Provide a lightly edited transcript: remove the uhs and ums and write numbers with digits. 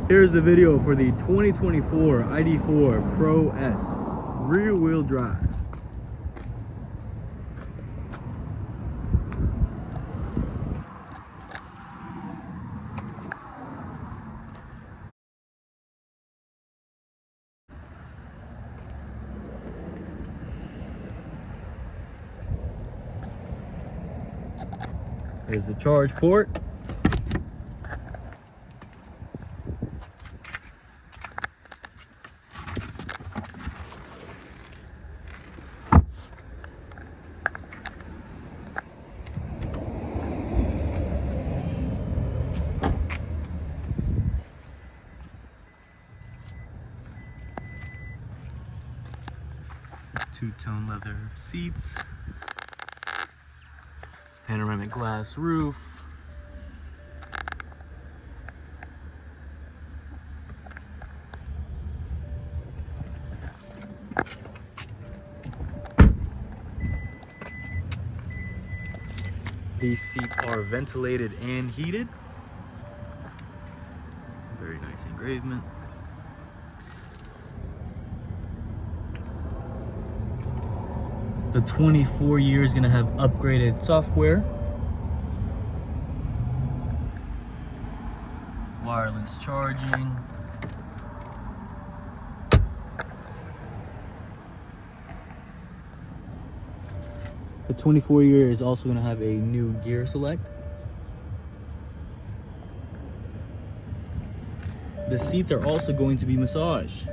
Here's the video for the 2024 ID.4 Pro S rear wheel drive. Here's the charge port. Two-tone leather seats, panoramic glass roof, these seats are ventilated and heated. Very nice engravement. The 24 year is going to have upgraded software, wireless charging, the 24 year is also going to have a new gear select. The seats are also going to be massaged.